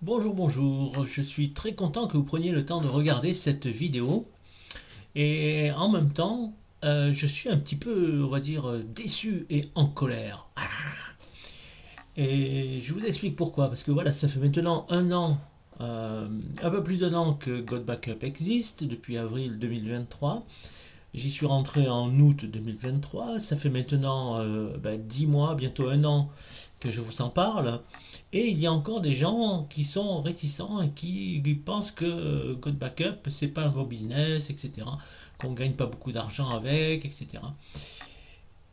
Bonjour, bonjour, je suis très content que vous preniez le temps de regarder cette vidéo et en même temps, je suis un petit peu, on va dire, déçu et en colère. Et je vous explique pourquoi, parce que voilà, ça fait maintenant un an, un peu plus d'un an que God Backup existe, depuis avril 2023. J'y suis rentré en août 2023, ça fait maintenant 10 mois, bientôt un an que je vous en parle. Et il y a encore des gens qui sont réticents et qui pensent que God Backup, c'est pas un bon business, etc. Qu'on gagne pas beaucoup d'argent avec, etc.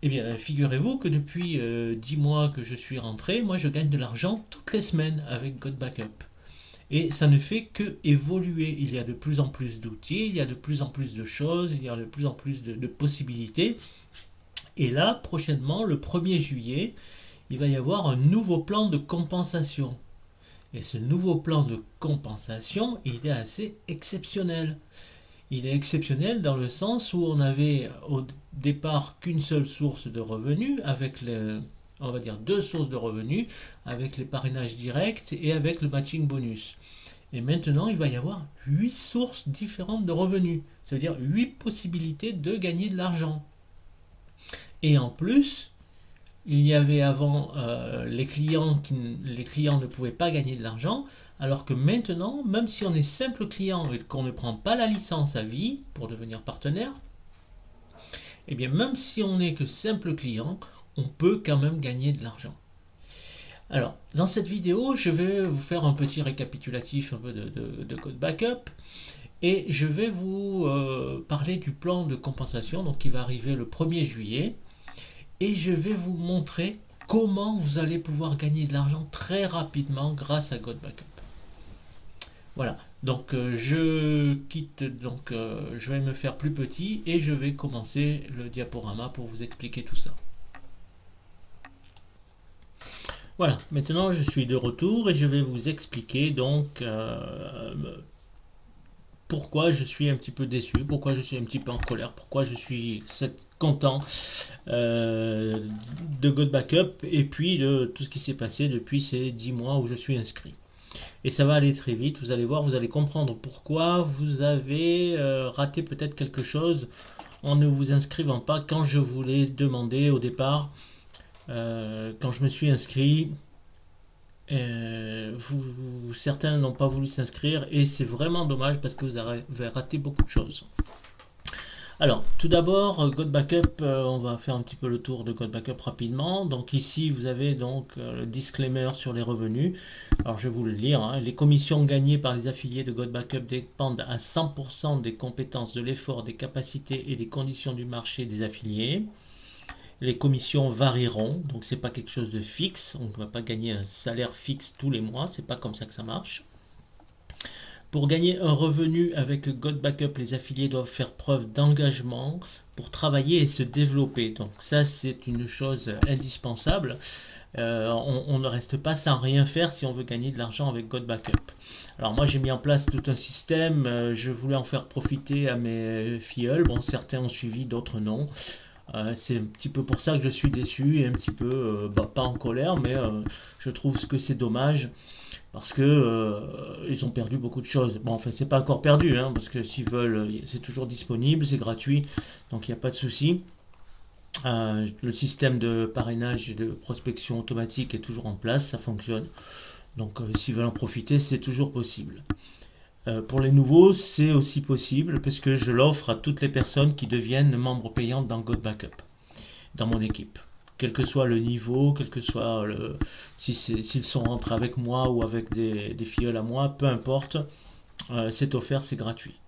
Eh bien, figurez-vous que depuis 10 mois que je suis rentré, moi je gagne de l'argent toutes les semaines avec God Backup. Et ça ne fait que évoluer. Il y a de plus en plus d'outils, il y a de plus en plus de choses, il y a de plus en plus de possibilités. Et là, prochainement, le 1er juillet, il va y avoir un nouveau plan de compensation. Et ce nouveau plan de compensation, il est assez exceptionnel. Il est exceptionnel dans le sens où on avait au départ qu'une seule source de revenus, avec on va dire deux sources de revenus, avec les parrainages directs et avec le matching bonus. Et maintenant, il va y avoir 8 sources différentes de revenus. Ça veut dire 8 possibilités de gagner de l'argent. Et en plus, il y avait avant les clients ne pouvaient pas gagner de l'argent, alors que maintenant, même si on est simple client et qu'on ne prend pas la licence à vie pour devenir partenaire, eh bien même si on n'est que simple client, on peut quand même gagner de l'argent. Alors, dans cette vidéo, je vais vous faire un petit récapitulatif un peu de Code Backup et je vais vous parler du plan de compensation donc, qui va arriver le 1er juillet et je vais vous montrer comment vous allez pouvoir gagner de l'argent très rapidement grâce à God Backup. Voilà, donc je quitte, donc je vais me faire plus petit et je vais commencer le diaporama pour vous expliquer tout ça. Voilà, maintenant je suis de retour et je vais vous expliquer donc pourquoi je suis un petit peu déçu, pourquoi je suis un petit peu en colère, pourquoi je suis content de God Backup et puis de tout ce qui s'est passé depuis ces 10 mois où je suis inscrit. Et ça va aller très vite, vous allez voir, vous allez comprendre pourquoi vous avez raté peut-être quelque chose en ne vous inscrivant pas quand je vous l'ai demandé au départ. Quand je me suis inscrit, certains n'ont pas voulu s'inscrire et c'est vraiment dommage parce que vous avez raté beaucoup de choses. Alors, tout d'abord, God Backup, on va faire un petit peu le tour de God Backup rapidement. Donc ici, vous avez donc le disclaimer sur les revenus. Alors, je vais vous le lire. Hein. Les commissions gagnées par les affiliés de God Backup dépendent à 100% des compétences, de l'effort, des capacités et des conditions du marché des affiliés. Les commissions varieront, donc c'est pas quelque chose de fixe. On ne va pas gagner un salaire fixe tous les mois. C'est pas comme ça que ça marche. Pour gagner un revenu avec God Backup, les affiliés doivent faire preuve d'engagement pour travailler et se développer. Donc ça, c'est une chose indispensable. On ne reste pas sans rien faire si on veut gagner de l'argent avec God Backup. Alors moi, j'ai mis en place tout un système. Je voulais en faire profiter à mes filleuls. Bon, certains ont suivi, d'autres non. C'est un petit peu pour ça que je suis déçu et un petit peu, pas en colère, mais je trouve que c'est dommage parce que ils ont perdu beaucoup de choses. Bon, enfin, c'est pas encore perdu, hein, parce que s'ils veulent, c'est toujours disponible, c'est gratuit, donc il n'y a pas de souci. Le système de parrainage et de prospection automatique est toujours en place, ça fonctionne. Donc, s'ils veulent en profiter, c'est toujours possible. Pour les nouveaux, c'est aussi possible parce que je l'offre à toutes les personnes qui deviennent membres payants dans God Backup, dans mon équipe. Quel que soit le niveau, quel que soit s'ils sont rentrés avec moi ou avec des filleuls à moi, peu importe, c'est offert, c'est gratuit.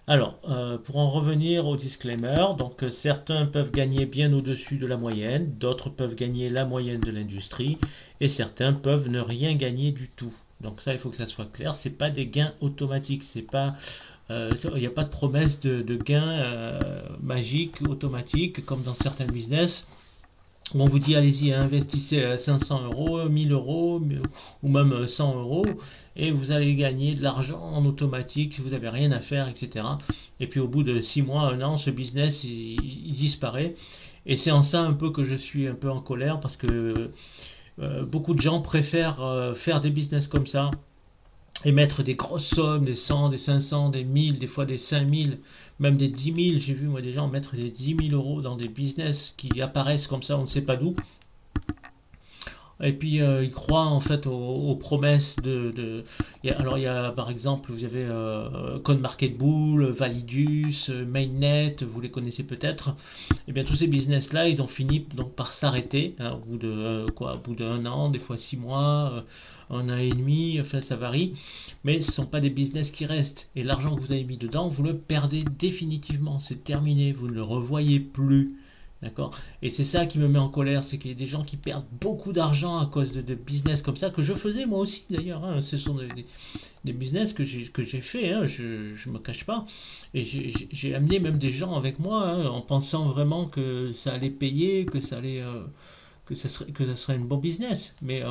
Alors, pour en revenir au disclaimer, donc certains peuvent gagner bien au-dessus de la moyenne, d'autres peuvent gagner la moyenne de l'industrie, et certains peuvent ne rien gagner du tout. Donc ça, il faut que ça soit clair. C'est pas des gains automatiques. C'est pas, il n'y a pas de promesse de gains magiques automatiques comme dans certains business où on vous dit allez-y investissez 500 euros, 1000 euros ou même 100 euros et vous allez gagner de l'argent en automatique si vous n'avez rien à faire, etc. Et puis au bout de 6 mois, un an, ce business il disparaît. Et c'est en ça un peu que je suis un peu en colère parce que beaucoup de gens préfèrent faire des business comme ça et mettre des grosses sommes, des 100, des 500, des 1000, des fois des 5000, même des 10 000. J'ai vu moi des gens mettre des 10 000 € dans des business qui apparaissent comme ça, on ne sait pas d'où. Et puis ils croient en fait aux promesses alors il y a par exemple, vous avez CoinMarketBull, Validus, Mainnet, vous les connaissez peut-être. Et bien tous ces business là, ils ont fini donc par s'arrêter, hein, au bout de au bout d'1 an, des fois 6 mois, 1 an et demi, enfin ça varie. Mais ce ne sont pas des business qui restent. Et l'argent que vous avez mis dedans, vous le perdez définitivement. C'est terminé, vous ne le revoyez plus. D'accord? Et c'est ça qui me met en colère, c'est qu'il y a des gens qui perdent beaucoup d'argent à cause de business comme ça, que je faisais moi aussi d'ailleurs, hein. Ce sont des business que j'ai fait, hein, je ne me cache pas. Et j'ai amené même des gens avec moi, hein, en pensant vraiment que ça allait payer, que ça allait, que ça serait un bon business. Mais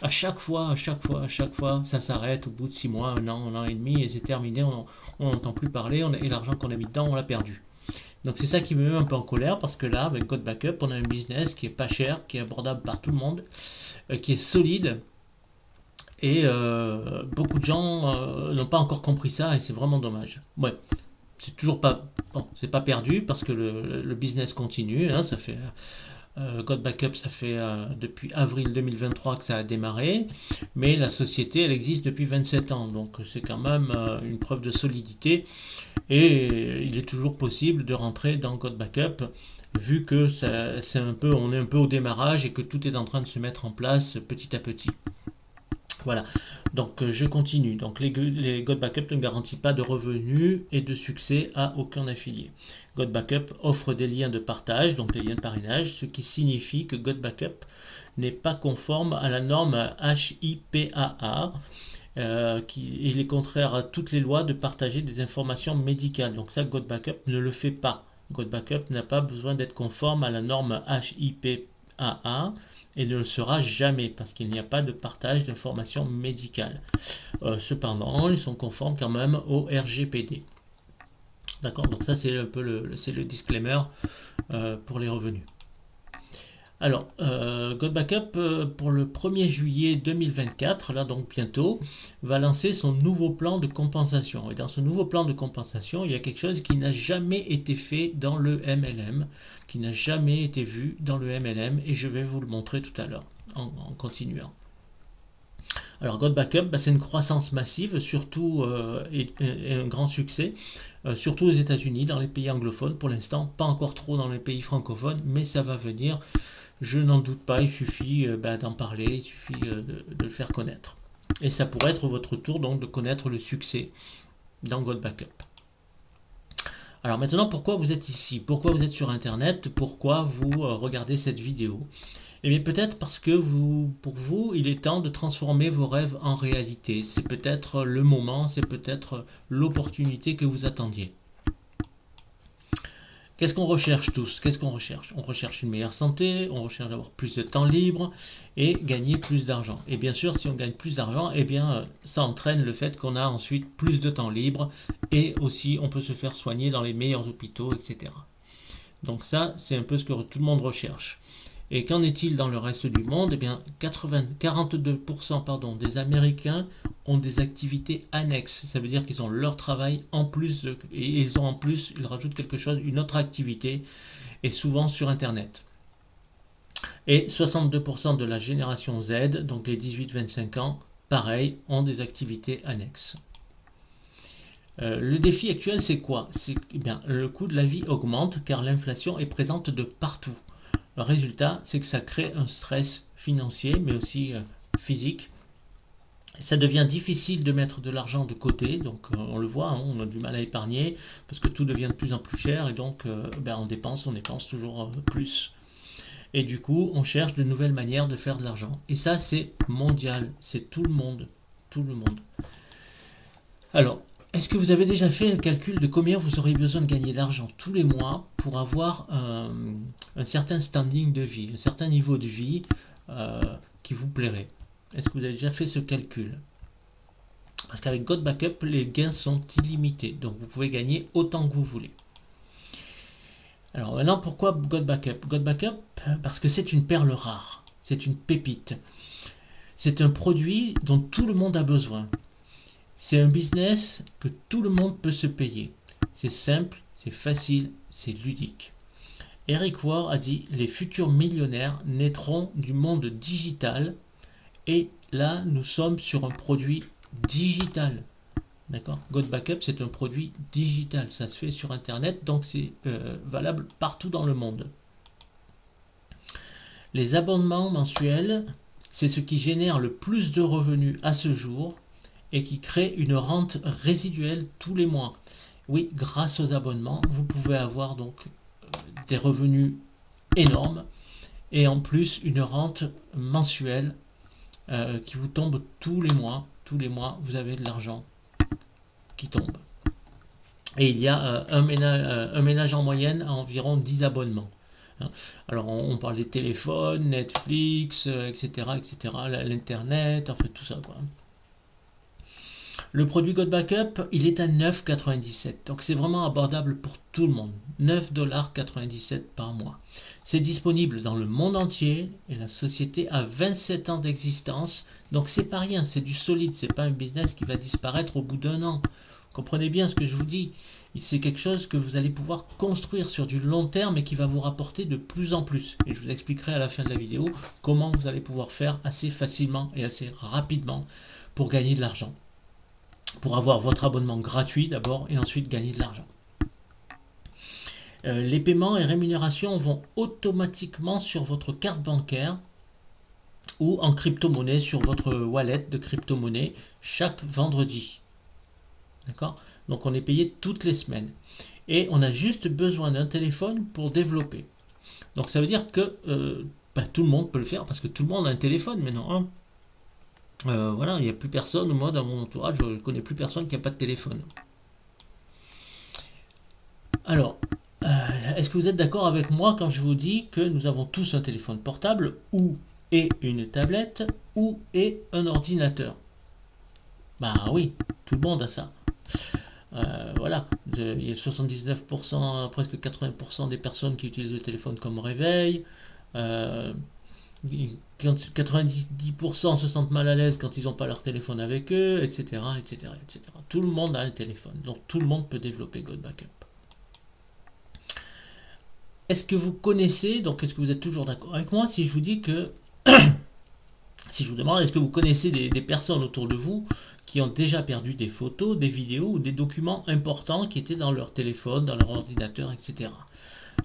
à chaque fois, ça s'arrête au bout de 6 mois, 1 an et demi, et c'est terminé, on n'entend plus parler, et l'argent qu'on a mis dedans, on l'a perdu. Donc c'est ça qui me met un peu en colère parce que là, avec Code Backup, on a un business qui est pas cher, qui est abordable par tout le monde, qui est solide et beaucoup de gens n'ont pas encore compris ça et c'est vraiment dommage. Ouais, c'est toujours pas bon, c'est pas perdu parce que le business continue. Hein, ça fait Code Backup, ça fait depuis avril 2023 que ça a démarré, mais la société, elle existe depuis 27 ans, donc c'est quand même une preuve de solidité. Et il est toujours possible de rentrer dans Code Backup vu que on est un peu au démarrage et que tout est en train de se mettre en place petit à petit. Voilà, donc je continue. Donc les God Backup ne garantissent pas de revenus et de succès à aucun affilié. God Backup offre des liens de partage, donc des liens de parrainage, ce qui signifie que God Backup n'est pas conforme à la norme HIPAA. Il est contraire à toutes les lois de partager des informations médicales. Donc ça, God Backup ne le fait pas. God Backup n'a pas besoin d'être conforme à la norme HIPAA et ne le sera jamais parce qu'il n'y a pas de partage d'informations médicales. Cependant, ils sont conformes quand même au RGPD. D'accord? Donc ça, c'est un peu le disclaimer pour les revenus. Alors, God Backup, pour le 1er juillet 2024, là donc bientôt, va lancer son nouveau plan de compensation. Et dans ce nouveau plan de compensation, il y a quelque chose qui n'a jamais été fait dans le MLM, qui n'a jamais été vu dans le MLM, et je vais vous le montrer tout à l'heure, en continuant. Alors, God Backup, c'est une croissance massive, surtout et un grand succès, surtout aux États-Unis, dans les pays anglophones pour l'instant, pas encore trop dans les pays francophones, mais ça va venir. Je n'en doute pas, il suffit d'en parler, il suffit de le faire connaître. Et ça pourrait être votre tour donc de connaître le succès dans God Backup. Alors maintenant, pourquoi vous êtes ici? Pourquoi vous êtes sur Internet? Pourquoi vous regardez cette vidéo? Eh bien peut-être parce que pour vous, il est temps de transformer vos rêves en réalité. C'est peut-être le moment, c'est peut-être l'opportunité que vous attendiez. Qu'est-ce qu'on recherche tous? Qu'est-ce qu'on recherche? On recherche une meilleure santé, on recherche d'avoir plus de temps libre et gagner plus d'argent. Et bien sûr, si on gagne plus d'argent, eh bien, ça entraîne le fait qu'on a ensuite plus de temps libre et aussi on peut se faire soigner dans les meilleurs hôpitaux, etc. Donc ça, c'est un peu ce que tout le monde recherche. Et qu'en est-il dans le reste du monde? Eh bien, 42% des Américains ont des activités annexes. Ça veut dire qu'ils ont leur travail en plus, et ils ont en plus, ils rajoutent quelque chose, une autre activité, et souvent sur Internet. Et 62% de la génération Z, donc les 18-25 ans, pareil, ont des activités annexes. Le défi actuel, c'est quoi? C'est bien, le coût de la vie augmente car l'inflation est présente de partout. Le résultat, c'est que ça crée un stress financier, mais aussi physique. Ça devient difficile de mettre de l'argent de côté, donc on le voit, hein, on a du mal à épargner, parce que tout devient de plus en plus cher, et donc on dépense toujours plus. Et du coup, on cherche de nouvelles manières de faire de l'argent. Et ça, c'est mondial, c'est tout le monde, tout le monde. Alors, est-ce que vous avez déjà fait le calcul de combien vous auriez besoin de gagner d'argent tous les mois pour avoir un certain standing de vie, un certain niveau de vie qui vous plairait? Est-ce que vous avez déjà fait ce calcul? Parce qu'avec God Backup, les gains sont illimités, donc vous pouvez gagner autant que vous voulez. Alors maintenant, pourquoi God Backup? God Backup, parce que c'est une perle rare, c'est une pépite. C'est un produit dont tout le monde a besoin. C'est un business que tout le monde peut se payer. C'est simple, c'est facile, c'est ludique. Eric Worre a dit: les futurs millionnaires naîtront du monde digital. Et là, nous sommes sur un produit digital. D'accord? GoodBackup, c'est un produit digital. Ça se fait sur Internet, donc c'est valable partout dans le monde. Les abonnements mensuels, c'est ce qui génère le plus de revenus à ce jour et qui crée une rente résiduelle tous les mois. Oui, grâce aux abonnements, vous pouvez avoir donc des revenus énormes et en plus une rente mensuelle qui vous tombe tous les mois. Tous les mois, vous avez de l'argent qui tombe. Et il y a un ménage en moyenne à environ 10 abonnements. Alors on parle des téléphones, Netflix, etc., etc., l'internet, enfin tout ça quoi. Le produit GoodBackup, il est à 9,97 $. Donc c'est vraiment abordable pour tout le monde. 9,97 $ par mois. C'est disponible dans le monde entier et la société a 27 ans d'existence. Donc c'est pas rien, c'est du solide. C'est pas un business qui va disparaître au bout d'un an. Comprenez bien ce que je vous dis. C'est quelque chose que vous allez pouvoir construire sur du long terme et qui va vous rapporter de plus en plus. Et je vous expliquerai à la fin de la vidéo comment vous allez pouvoir faire assez facilement et assez rapidement pour gagner de l'argent. Pour avoir votre abonnement gratuit d'abord et ensuite gagner de l'argent. Les paiements et rémunérations vont automatiquement sur votre carte bancaire ou en crypto-monnaie sur votre wallet de crypto-monnaie chaque vendredi. D'accord? Donc on est payé toutes les semaines. Et on a juste besoin d'un téléphone pour développer. Donc ça veut dire que tout le monde peut le faire parce que tout le monde a un téléphone maintenant. Hein. Voilà, il n'y a plus personne, moi dans mon entourage, je ne connais plus personne qui n'a pas de téléphone. Alors, est-ce que vous êtes d'accord avec moi quand je vous dis que nous avons tous un téléphone portable ou et une tablette ou et un ordinateur? Bah oui, tout le monde a ça. Voilà, il y a 79%, presque 80% des personnes qui utilisent le téléphone comme réveil. 90% se sentent mal à l'aise quand ils n'ont pas leur téléphone avec eux, etc., etc., etc. Tout le monde a un téléphone, donc tout le monde peut développer GoodBackup. Est-ce que vous connaissez, donc est-ce que vous êtes toujours d'accord avec moi si je vous dis que, si je vous demande, est-ce que vous connaissez des personnes autour de vous qui ont déjà perdu des photos, des vidéos ou des documents importants qui étaient dans leur téléphone, dans leur ordinateur, etc.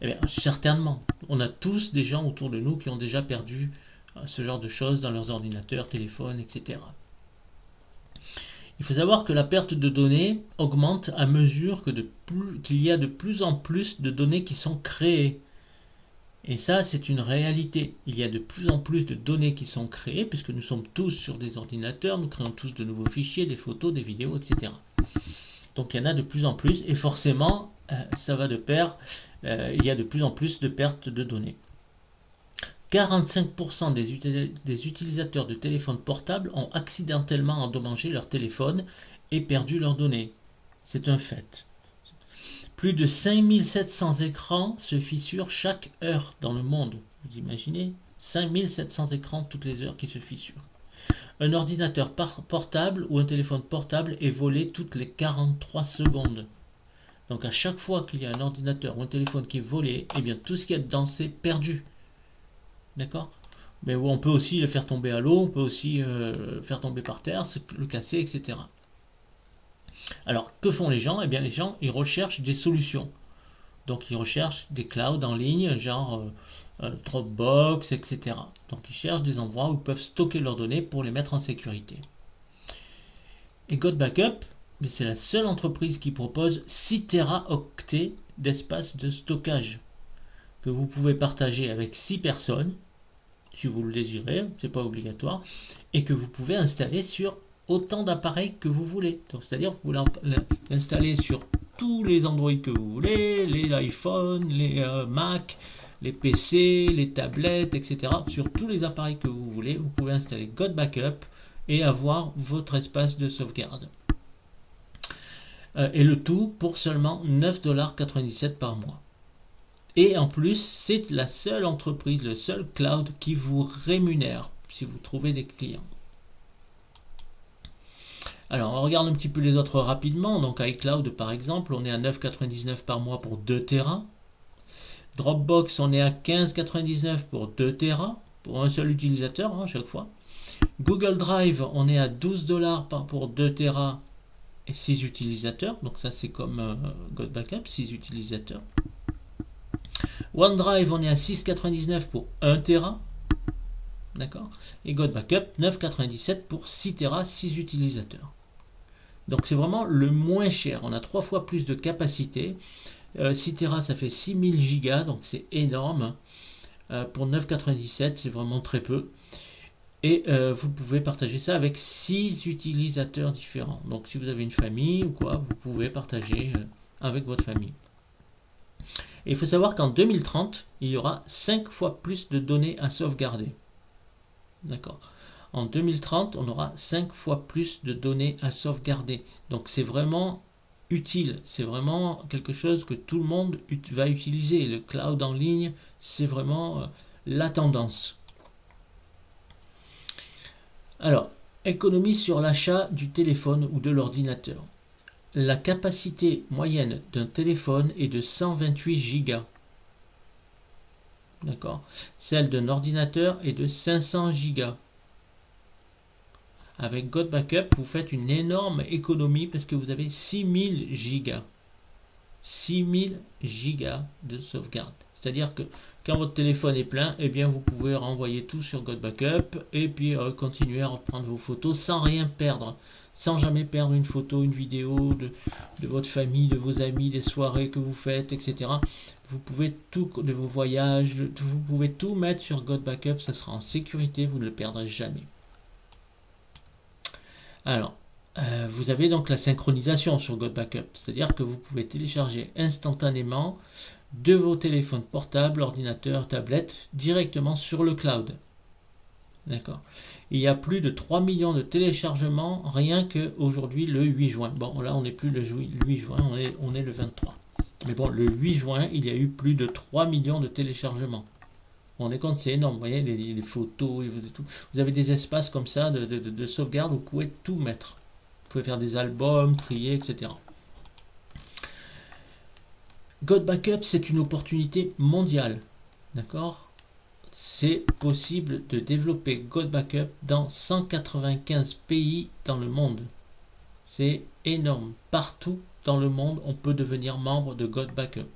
Eh bien, certainement. On a tous des gens autour de nous qui ont déjà perdu ce genre de choses dans leurs ordinateurs, téléphones, etc. Il faut savoir que la perte de données augmente à mesure qu'il y a de plus en plus de données qui sont créées. Et ça, c'est une réalité. Il y a de plus en plus de données qui sont créées, puisque nous sommes tous sur des ordinateurs, nous créons tous de nouveaux fichiers, des photos, des vidéos, etc. Donc il y en a de plus en plus, et forcément, ça va de pair, il y a de plus en plus de pertes de données. 45% des utilisateurs de téléphones portables ont accidentellement endommagé leur téléphone et perdu leurs données. C'est un fait. Plus de 5700 écrans se fissurent chaque heure dans le monde. Vous imaginez? 5700 écrans toutes les heures qui se fissurent. Un ordinateur portable ou un téléphone portable est volé toutes les 43 secondes. Donc à chaque fois qu'il y a un ordinateur ou un téléphone qui est volé, eh bien tout ce qu'il y a dedans c'est perdu. D'accord? Mais on peut aussi le faire tomber à l'eau, on peut aussi le faire tomber par terre, le casser, etc. Alors, que font les gens? Eh bien, les gens, ils recherchent des solutions. Donc, ils recherchent des clouds en ligne, genre Dropbox, etc. Donc, ils cherchent des endroits où ils peuvent stocker leurs données pour les mettre en sécurité. Et GoodBackup, c'est la seule entreprise qui propose 6 téraoctets d'espace de stockage que vous pouvez partager avec 6 personnes, si vous le désirez, c'est pas obligatoire, et que vous pouvez installer sur autant d'appareils que vous voulez. Donc c'est-à-dire vous pouvez l'installer sur tous les Android que vous voulez, les iPhone, les Mac, les PC, les tablettes, etc. Sur tous les appareils que vous voulez, vous pouvez installer GoodBackup et avoir votre espace de sauvegarde. Et le tout pour seulement 9,97 $ par mois. Et en plus, c'est la seule entreprise, le seul cloud qui vous rémunère si vous trouvez des clients. Alors, on regarde un petit peu les autres rapidement. Donc, iCloud, par exemple, on est à 9,99 par mois pour 2 Tera. Dropbox, on est à 15,99 pour 2 Tera, pour un seul utilisateur, hein, chaque fois. Google Drive, on est à 12 $ pour 2 Tera et 6 utilisateurs. Donc, ça, c'est comme GodBackup, 6 utilisateurs. OneDrive, on est à 6,99 pour 1 Tera. D'accord. Et GodBackup, 9,97 pour 6 Tera, 6 utilisateurs. Donc c'est vraiment le moins cher. On a 3 fois plus de capacité. 6 Tera, ça fait 6000 gigas, donc c'est énorme. Pour 9,97, c'est vraiment très peu. Et vous pouvez partager ça avec 6 utilisateurs différents. Donc si vous avez une famille ou quoi, vous pouvez partager avec votre famille. Et il faut savoir qu'en 2030, il y aura 5 fois plus de données à sauvegarder. D'accord. En 2030, on aura 5 fois plus de données à sauvegarder. Donc c'est vraiment utile. C'est vraiment quelque chose que tout le monde va utiliser. Le cloud en ligne, c'est vraiment la tendance. Alors, économie sur l'achat du téléphone ou de l'ordinateur. La capacité moyenne d'un téléphone est de 128 Go. D'accord. Celle d'un ordinateur est de 500 Go. Avec GodBackup, vous faites une énorme économie parce que vous avez 6000 Go. 6000 Go de sauvegarde. C'est-à-dire que quand votre téléphone est plein, eh bien vous pouvez renvoyer tout sur GodBackup et puis continuer à reprendre vos photos sans rien perdre. Sans jamais perdre une photo, une vidéo de votre famille, de vos amis, des soirées que vous faites, etc. Vous pouvez tout, de vos voyages, vous pouvez tout mettre sur GodBackup, ça sera en sécurité, vous ne le perdrez jamais. Alors, vous avez donc la synchronisation sur GodBackup, c'est-à-dire que vous pouvez télécharger instantanément de vos téléphones portables, ordinateurs, tablettes, directement sur le cloud. D'accord. Il y a plus de 3 millions de téléchargements rien qu'aujourd'hui le 8 juin. Bon, là on n'est plus le 8 juin, on est le 23. Mais bon, le 8 juin, il y a eu plus de 3 millions de téléchargements. On est compte, c'est énorme. Vous voyez, les photos, et tout. Vous avez des espaces comme ça de sauvegarde où vous pouvez tout mettre. Vous pouvez faire des albums, trier, etc. GodBackup, c'est une opportunité mondiale. D'accord ? C'est possible de développer GodBackup dans 195 pays dans le monde. C'est énorme. Partout dans le monde, on peut devenir membre de GodBackup.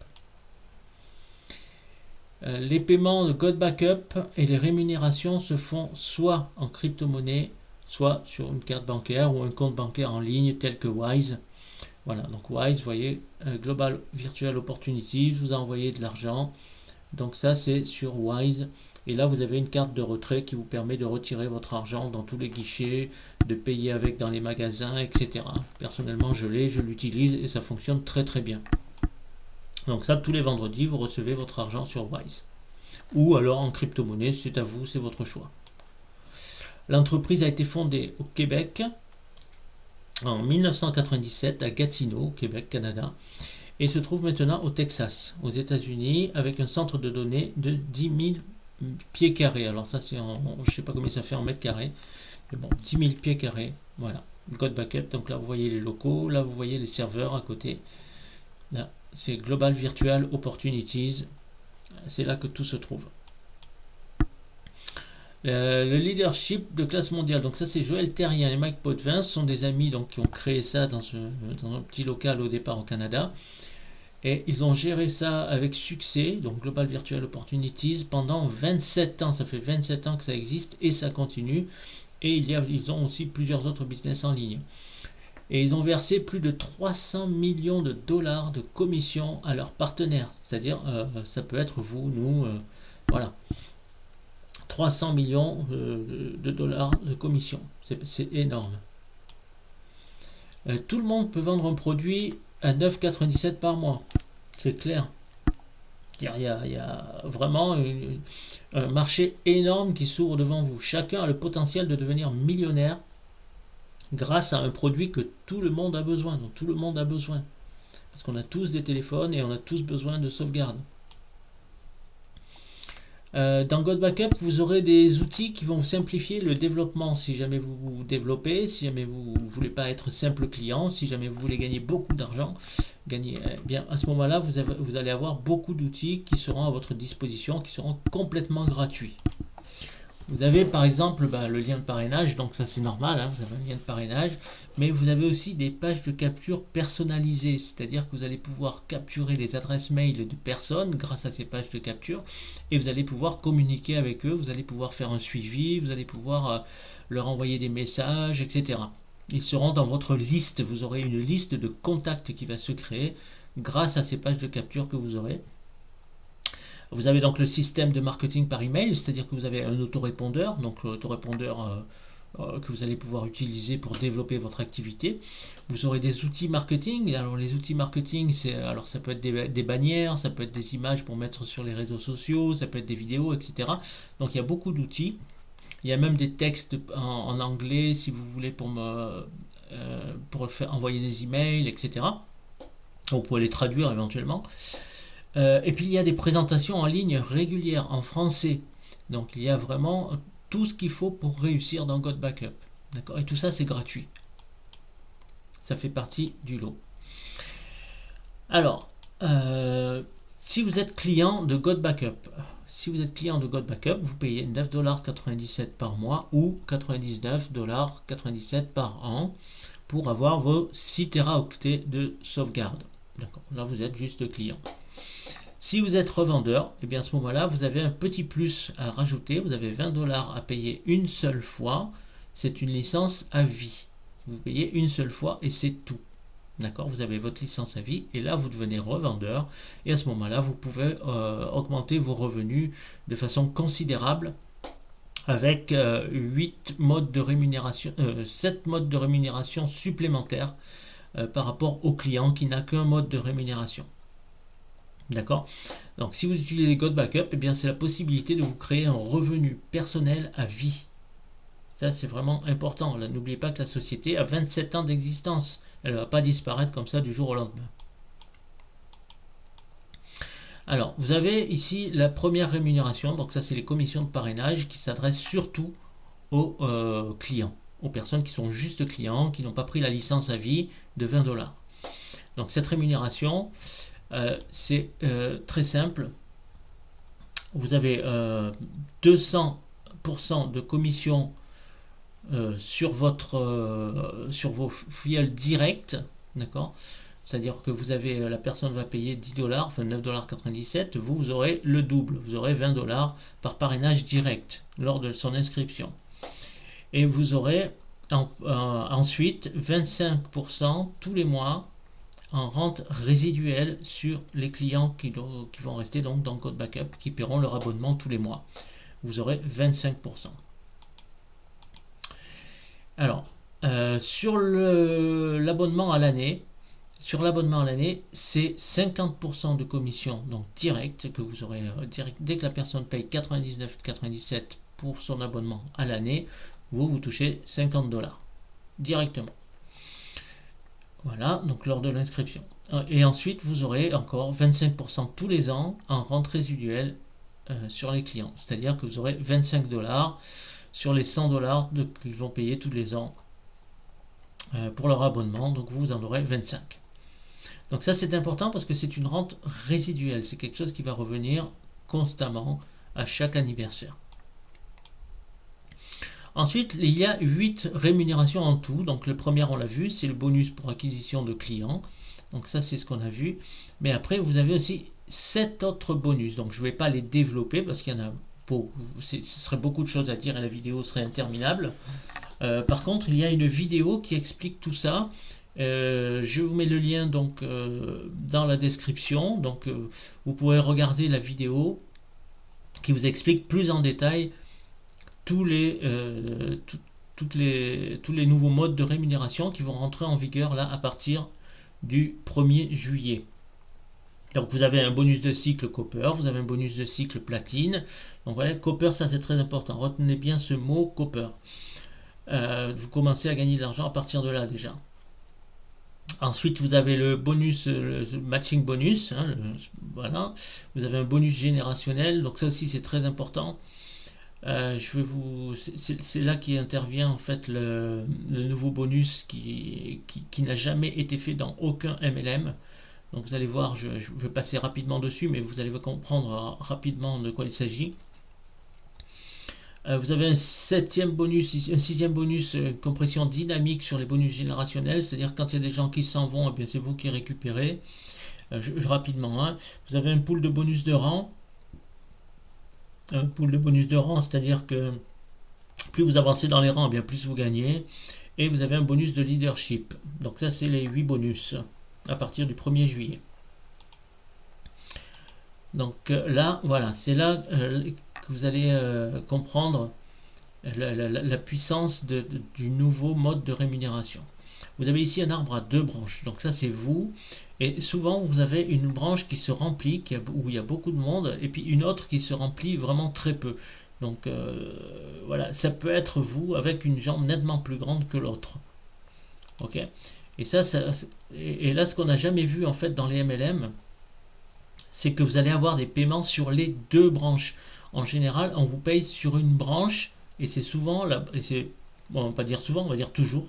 Les paiements de GodBackup et les rémunérations se font soit en crypto-monnaie, soit sur une carte bancaire ou un compte bancaire en ligne tel que Wise. Voilà, donc Wise, vous voyez, Global Virtual Opportunities, vous a envoyé de l'argent. Donc ça, c'est sur Wise. Et là, vous avez une carte de retrait qui vous permet de retirer votre argent dans tous les guichets, de payer avec dans les magasins, etc. Personnellement, je l'utilise et ça fonctionne très très bien. Donc ça, tous les vendredis, vous recevez votre argent sur Wise. Ou alors en crypto-monnaie, c'est à vous, c'est votre choix. L'entreprise a été fondée au Québec en 1997 à Gatineau, au Québec, Canada. Et se trouve maintenant au Texas, aux États-Unis, avec un centre de données de 10 000 pieds carrés. Alors ça, c'est je ne sais pas combien ça fait en mètres carrés. Mais bon, 10 000 pieds carrés. Voilà. GodBackup. Donc là, vous voyez les locaux. Là, vous voyez les serveurs à côté. Là, c'est Global Virtual Opportunities. C'est là que tout se trouve. Le leadership de classe mondiale. Donc ça, c'est Joël Terrien et Mike Potvin. Ce sont des amis donc, qui ont créé ça dans un petit local au départ au Canada. Et ils ont géré ça avec succès, donc Global Virtual Opportunities, pendant 27 ans. Ça fait 27 ans que ça existe et ça continue. Et ils ont aussi plusieurs autres business en ligne. Et ils ont versé plus de 300 millions de dollars de commissions à leurs partenaires. C'est-à-dire, ça peut être vous, nous, voilà. 300 millions de dollars de commissions. C'est énorme. Tout le monde peut vendre un produit à 9,97 par mois. C'est clair. Il y a vraiment un marché énorme qui s'ouvre devant vous. Chacun a le potentiel de devenir millionnaire grâce à un produit que tout le monde a besoin. Donc tout le monde a besoin. Parce qu'on a tous des téléphones et on a tous besoin de sauvegarde. Dans GoDBackup, vous aurez des outils qui vont simplifier le développement si jamais vous développez, si jamais vous ne voulez pas être simple client, si jamais vous voulez gagner beaucoup d'argent, bien à ce moment-là, vous allez avoir beaucoup d'outils qui seront à votre disposition, qui seront complètement gratuits. Vous avez par exemple le lien de parrainage, donc ça c'est normal, hein, vous avez un lien de parrainage, mais vous avez aussi des pages de capture personnalisées, c'est-à-dire que vous allez pouvoir capturer les adresses mail de personnes grâce à ces pages de capture, et vous allez pouvoir communiquer avec eux, vous allez pouvoir faire un suivi, vous allez pouvoir leur envoyer des messages, etc. Ils seront dans votre liste, vous aurez une liste de contacts qui va se créer grâce à ces pages de capture que vous aurez. Vous avez donc le système de marketing par email, c'est-à-dire que vous avez un autorépondeur, donc l'autorépondeur que vous allez pouvoir utiliser pour développer votre activité. Vous aurez des outils marketing. Alors les outils marketing, ça peut être des bannières, ça peut être des images pour mettre sur les réseaux sociaux, ça peut être des vidéos, etc. Donc il y a beaucoup d'outils. Il y a même des textes en anglais si vous voulez pour envoyer des emails, etc. Vous pouvez les traduire éventuellement. Et puis il y a des présentations en ligne régulières en français. Donc il y a vraiment tout ce qu'il faut pour réussir dans GoDBackup. D'accord ? Et tout ça c'est gratuit. Ça fait partie du lot. Alors, si vous êtes client de GoDBackup, vous payez 9,97$ par mois ou 99,97$ par an pour avoir vos 6 Teraoctets de sauvegarde. D'accord ? Là vous êtes juste client. Si vous êtes revendeur, et bien à ce moment-là, vous avez un petit plus à rajouter. Vous avez 20$ à payer une seule fois. C'est une licence à vie. Vous payez une seule fois et c'est tout. D'accord ? Vous avez votre licence à vie et là, vous devenez revendeur. Et à ce moment-là, vous pouvez augmenter vos revenus de façon considérable avec 7 modes de rémunération supplémentaires par rapport au client qui n'a qu'un mode de rémunération. D'accord ? Donc si vous utilisez GoDBackup, eh bien c'est la possibilité de vous créer un revenu personnel à vie. Ça c'est vraiment important. N'oubliez pas que la société a 27 ans d'existence. Elle ne va pas disparaître comme ça du jour au lendemain. Alors vous avez ici la première rémunération. Donc ça c'est les commissions de parrainage qui s'adressent surtout aux clients, aux personnes qui sont juste clients, qui n'ont pas pris la licence à vie de 20$. Donc cette rémunération, c'est très simple. Vous avez 200% de commission sur vos filiales directes, d'accord. C'est-à-dire que la personne va payer 10$, enfin 9,97$, vous aurez le double, vous aurez 20$ par parrainage direct lors de son inscription. Et vous aurez ensuite 25% tous les mois en rente résiduelle sur les clients qui vont rester donc dans GoDBackup, qui paieront leur abonnement tous les mois. Vous aurez 25%. Alors, sur l'abonnement à l'année, c'est 50% de commission donc directe que vous aurez dès que la personne paye 99,97$ pour son abonnement à l'année, vous touchez 50$ directement. Voilà, donc lors de l'inscription. Et ensuite, vous aurez encore 25% tous les ans en rente résiduelle sur les clients. C'est-à-dire que vous aurez 25$ sur les 100$ qu'ils vont payer tous les ans pour leur abonnement. Donc vous en aurez 25. Donc ça c'est important parce que c'est une rente résiduelle. C'est quelque chose qui va revenir constamment à chaque anniversaire. Ensuite, il y a 8 rémunérations en tout. Donc, le premier, on l'a vu, c'est le bonus pour acquisition de clients. Donc, ça, c'est ce qu'on a vu. Mais après, vous avez aussi 7 autres bonus. Donc, je ne vais pas les développer parce qu'il y en a beaucoup. Ce serait beaucoup de choses à dire et la vidéo serait interminable. Par contre, il y a une vidéo qui explique tout ça. Je vous mets le lien donc, dans la description. Donc, vous pourrez regarder la vidéo qui vous explique plus en détail tous les nouveaux modes de rémunération qui vont rentrer en vigueur là à partir du 1er juillet. Donc vous avez un bonus de cycle Copper, vous avez un bonus de cycle Platine. Donc voilà, Copper, ça c'est très important. Retenez bien ce mot Copper. Vous commencez à gagner de l'argent à partir de là déjà. Ensuite, vous avez le bonus, le matching bonus, hein, voilà. Vous avez un bonus générationnel, donc ça aussi c'est très important. C'est là qui intervient en fait le nouveau bonus qui n'a jamais été fait dans aucun MLM. Donc vous allez voir, je vais passer rapidement dessus, mais vous allez comprendre rapidement de quoi il s'agit. Vous avez un sixième bonus, compression dynamique sur les bonus générationnels, c'est-à-dire que quand il y a des gens qui s'en vont, eh bien c'est vous qui récupérez. Rapidement, hein. Vous avez un pool de bonus de rang. Un pool de bonus de rang, c'est-à-dire que plus vous avancez dans les rangs, eh bien plus vous gagnez. Et vous avez un bonus de leadership. Donc ça, c'est les 8 bonus à partir du 1er juillet. Donc là, voilà, c'est là que vous allez comprendre la puissance du nouveau mode de rémunération. Vous avez ici un arbre à 2 branches, donc ça c'est vous, et souvent vous avez une branche qui se remplit, où il y a beaucoup de monde, et puis une autre qui se remplit vraiment très peu. Donc voilà, ça peut être vous avec une jambe nettement plus grande que l'autre. Ok. Et et là, ce qu'on n'a jamais vu en fait dans les MLM, c'est que vous allez avoir des paiements sur les 2 branches. En général, on vous paye sur une branche, et c'est souvent, bon, on va pas dire souvent, on va dire toujours,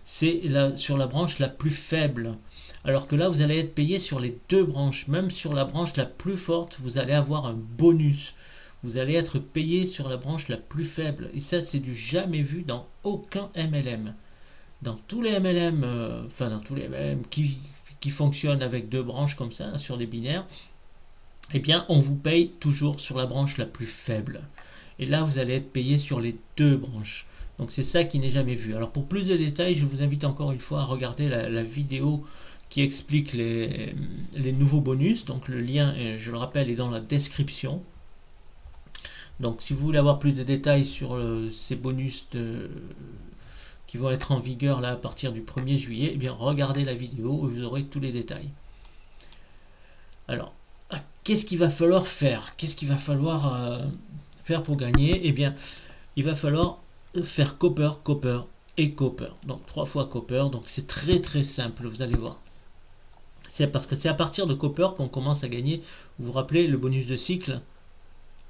c'est sur la branche la plus faible. Alors que là, vous allez être payé sur les 2 branches. Même sur la branche la plus forte, vous allez avoir un bonus. Vous allez être payé sur la branche la plus faible. Et ça, c'est du jamais vu dans aucun MLM. Dans tous les MLM, dans tous les MLM qui fonctionnent avec 2 branches comme ça, sur des binaires, eh bien, on vous paye toujours sur la branche la plus faible. Et là, vous allez être payé sur les 2 branches. Donc c'est ça qui n'est jamais vu. Alors pour plus de détails, je vous invite encore une fois à regarder la vidéo qui explique les nouveaux bonus. Donc le lien, je le rappelle, est dans la description. Donc si vous voulez avoir plus de détails sur ces bonus qui vont être en vigueur là à partir du 1er juillet, eh bien regardez la vidéo où vous aurez tous les détails. Alors, qu'est-ce qu'il va falloir faire? Qu'est-ce qu'il va falloir faire pour gagner? Eh bien, il va falloir faire Copper, Copper et Copper. Donc 3 fois Copper, donc c'est très très simple, vous allez voir. C'est parce que c'est à partir de Copper qu'on commence à gagner. Vous vous rappelez le bonus de cycle?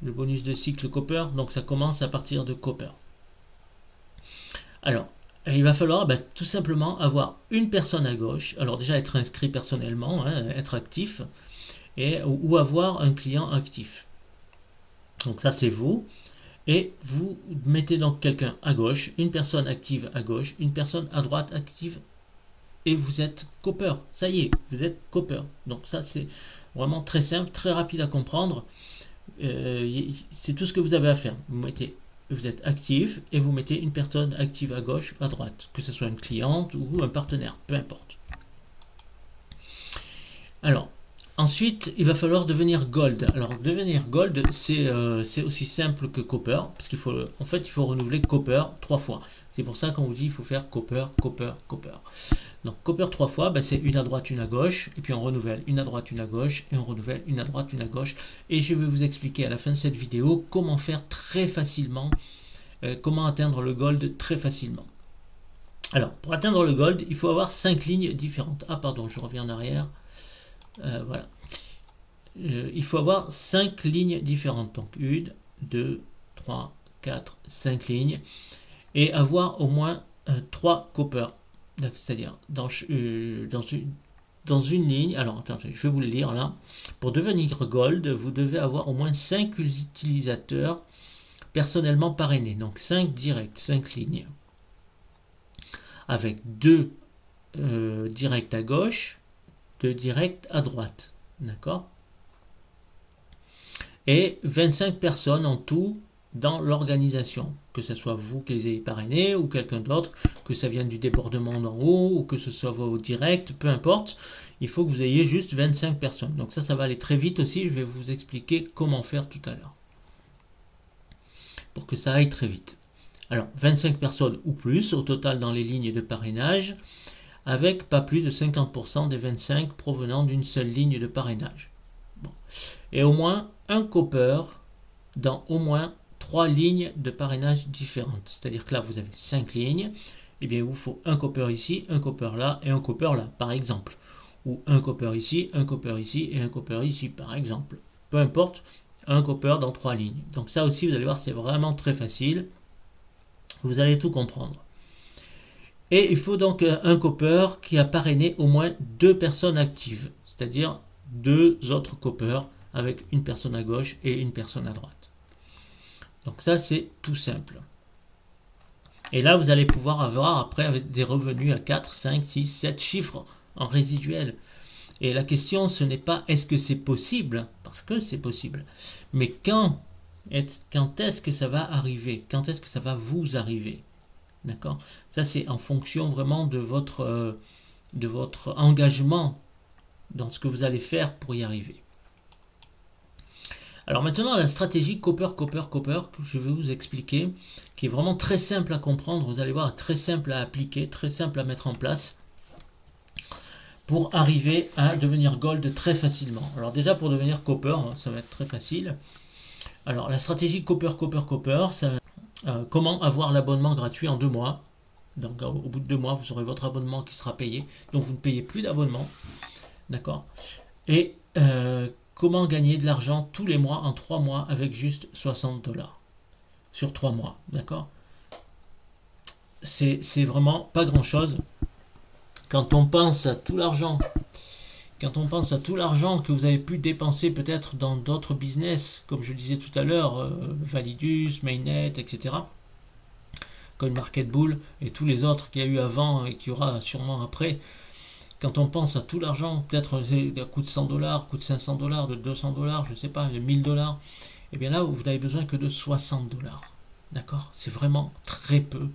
Le bonus de cycle Copper, donc ça commence à partir de Copper. Alors, il va falloir tout simplement avoir une personne à gauche. Alors déjà être inscrit personnellement, hein, être actif, ou avoir un client actif. Donc ça c'est vous. Et vous mettez donc quelqu'un à gauche, une personne active à gauche, une personne à droite active, et vous êtes Copper. Ça y est, vous êtes Copper. Donc ça c'est vraiment très simple, très rapide à comprendre. C'est tout ce que vous avez à faire. Vous êtes actif et vous mettez une personne active à gauche, à droite, que ce soit une cliente ou un partenaire, peu importe. Alors, ensuite, il va falloir devenir Gold. Alors, devenir Gold, c'est aussi simple que Copper, parce qu'il faut, en fait, il faut renouveler Copper 3 fois. C'est pour ça qu'on vous dit qu'il faut faire Copper, Copper, Copper. Donc, Copper 3 fois, c'est une à droite, une à gauche, et puis on renouvelle une à droite, une à gauche, et on renouvelle une à droite, une à gauche. Et je vais vous expliquer à la fin de cette vidéo comment faire très facilement, comment atteindre le Gold très facilement. Alors, pour atteindre le Gold, il faut avoir 5 lignes différentes. Ah, pardon, je reviens en arrière. Voilà. Il faut avoir 5 lignes différentes. Donc 1, 2, 3, 4, 5 lignes. Et avoir au moins 3 Copper. C'est-à-dire dans une ligne. Alors attendez, je vais vous le lire là. Pour devenir Gold, vous devez avoir au moins 5 utilisateurs personnellement parrainés. Donc 5 directs, 5 lignes. Avec 2 directs à gauche, 2 directs à droite. D'accord? Et 25 personnes en tout dans l'organisation. Que ce soit vous qui les ayez parrainés ou quelqu'un d'autre, que ça vienne du débordement d'en haut ou que ce soit vos directs, peu importe. Il faut que vous ayez juste 25 personnes. Donc ça va aller très vite aussi. Je vais vous expliquer comment faire tout à l'heure. Pour que ça aille très vite. Alors, 25 personnes ou plus au total dans les lignes de parrainage, avec pas plus de 50% des 25 provenant d'une seule ligne de parrainage. Bon. Et au moins un Copper dans au moins 3 lignes de parrainage différentes. C'est-à-dire que là, vous avez 5 lignes, eh bien, il vous faut un copper ici, un copper là et un copper là, par exemple. Ou un copper ici, un copper ici et un copper ici, par exemple. Peu importe, un copper dans 3 lignes. Donc ça aussi, vous allez voir, c'est vraiment très facile. Vous allez tout comprendre. Et il faut donc un copper qui a parrainé au moins 2 personnes actives, c'est-à-dire 2 autres coppers avec une personne à gauche et une personne à droite. Donc ça, c'est tout simple. Et là, vous allez pouvoir avoir après avec des revenus à 4, 5, 6, 7 chiffres en résiduel. Et la question, ce n'est pas est-ce que c'est possible, parce que c'est possible, mais quand est-ce que ça va arriver? Quand est-ce que ça va vous arriver? D'accord? Ça, c'est en fonction vraiment de votre engagement dans ce que vous allez faire pour y arriver. Alors maintenant, la stratégie copper, copper, copper, que je vais vous expliquer, qui est vraiment très simple à comprendre, vous allez voir, très simple à appliquer, très simple à mettre en place, pour arriver à devenir gold très facilement. Alors déjà, pour devenir copper, ça va être très facile. Alors la stratégie copper, copper, copper, ça comment avoir l'abonnement gratuit en 2 mois. Donc au bout de 2 mois, vous aurez votre abonnement qui sera payé. Donc vous ne payez plus d'abonnement. D'accord? Et comment gagner de l'argent tous les mois en 3 mois avec juste 60 $. Sur 3 mois. D'accord? C'est vraiment pas grand chose. Quand on pense à tout l'argent que vous avez pu dépenser peut-être dans d'autres business, comme je le disais tout à l'heure, Validus, Mainnet, etc., CoinMarketBull et tous les autres qu'il y a eu avant et qu'il y aura sûrement après, quand on pense à tout l'argent, peut-être à coût de 100 $, coût de 500 $, de 200 $, je ne sais pas, de 1000 $, et bien là, vous n'avez besoin que de 60 $. D'accord? C'est vraiment très peu.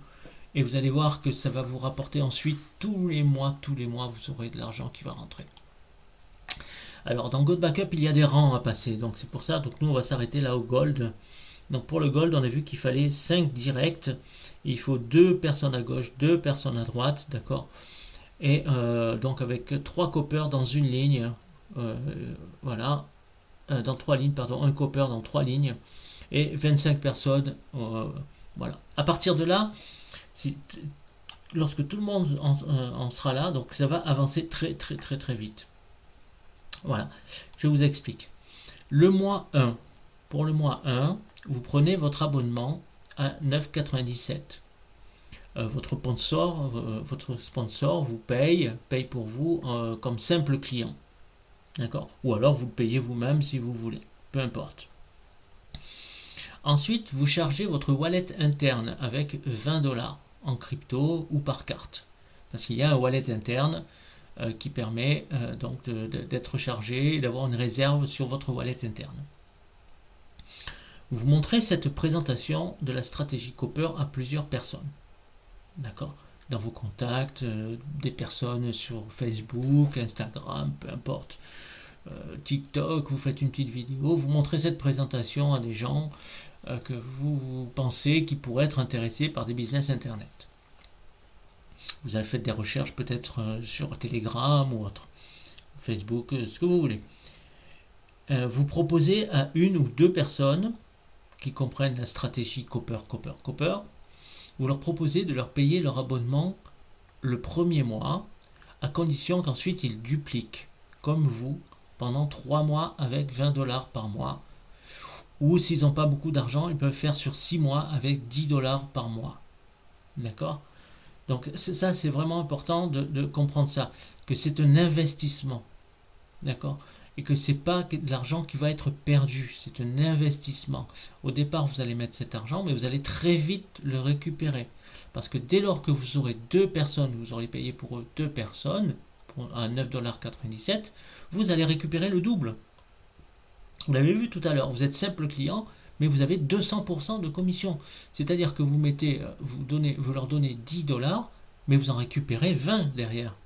Et vous allez voir que ça va vous rapporter ensuite tous les mois, vous aurez de l'argent qui va rentrer. Alors dans Gold Backup, il y a des rangs à passer. Donc c'est pour ça, donc nous on va s'arrêter là au Gold. Donc pour le Gold, on a vu qu'il fallait 5 directs. Il faut 2 personnes à gauche, 2 personnes à droite, d'accord? Et donc avec 3 coppers dans une ligne, voilà, dans 3 lignes, pardon, un copper dans 3 lignes, et 25 personnes, voilà. À partir de là, lorsque tout le monde en sera là, donc ça va avancer très très très très vite. Voilà, je vous explique. Le mois 1, pour le mois 1, vous prenez votre abonnement à 9,97 €. Votre sponsor vous paye pour vous comme simple client. D'accord? Ou alors vous le payez vous-même si vous voulez. Peu importe. Ensuite, vous chargez votre wallet interne avec 20 $ en crypto ou par carte. Parce qu'il y a un wallet interne qui permet donc d'être chargé et d'avoir une réserve sur votre wallet interne. Vous montrez cette présentation de la stratégie Copper à plusieurs personnes. D'accord? Dans vos contacts, des personnes sur Facebook, Instagram, peu importe. TikTok, vous faites une petite vidéo, vous montrez cette présentation à des gens que vous pensez qui pourraient être intéressés par des business internet. Vous avez fait des recherches peut-être sur Telegram ou autre, Facebook, ce que vous voulez. Vous proposez à 1 ou 2 personnes qui comprennent la stratégie Copper, Copper, Copper, vous leur proposez de leur payer leur abonnement le premier mois, à condition qu'ensuite ils dupliquent, comme vous, pendant 3 mois avec 20 $ par mois. Ou s'ils n'ont pas beaucoup d'argent, ils peuvent faire sur 6 mois avec 10 $ par mois. D'accord? Donc ça, c'est vraiment important de comprendre ça, que c'est un investissement. D'accord? Et que ce n'est pas de l'argent qui va être perdu, c'est un investissement. Au départ, vous allez mettre cet argent, mais vous allez très vite le récupérer. Parce que dès lors que vous aurez 2 personnes, vous aurez payé pour eux 2 personnes, à 9,97 $, vous allez récupérer le double. Vous l'avez vu tout à l'heure, vous êtes simple client, mais vous avez 200% de commission. C'est-à-dire que vous leur donnez 10 $, mais vous en récupérez 20 derrière.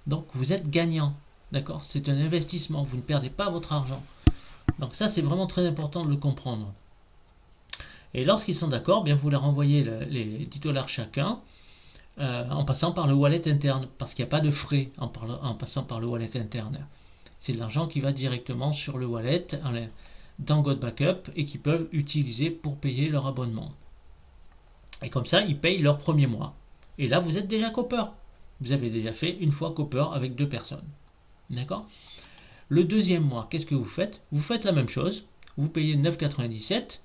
Donc vous êtes gagnant. D'accord? C'est un investissement, vous ne perdez pas votre argent. Donc ça, c'est vraiment très important de le comprendre. Et lorsqu'ils sont d'accord, bien vous leur envoyez les 10 $ chacun, en passant par le wallet interne, parce qu'il n'y a pas de frais en passant par le wallet interne. C'est de l'argent qui va directement sur le wallet dans Gold Backup et qu'ils peuvent utiliser pour payer leur abonnement. Et comme ça, ils payent leur premier mois. Et là, vous êtes déjà copper. Vous avez déjà fait une fois copper avec 2 personnes. D'accord? Le deuxième mois, qu'est-ce que vous faites? Vous faites la même chose. Vous payez 9,97.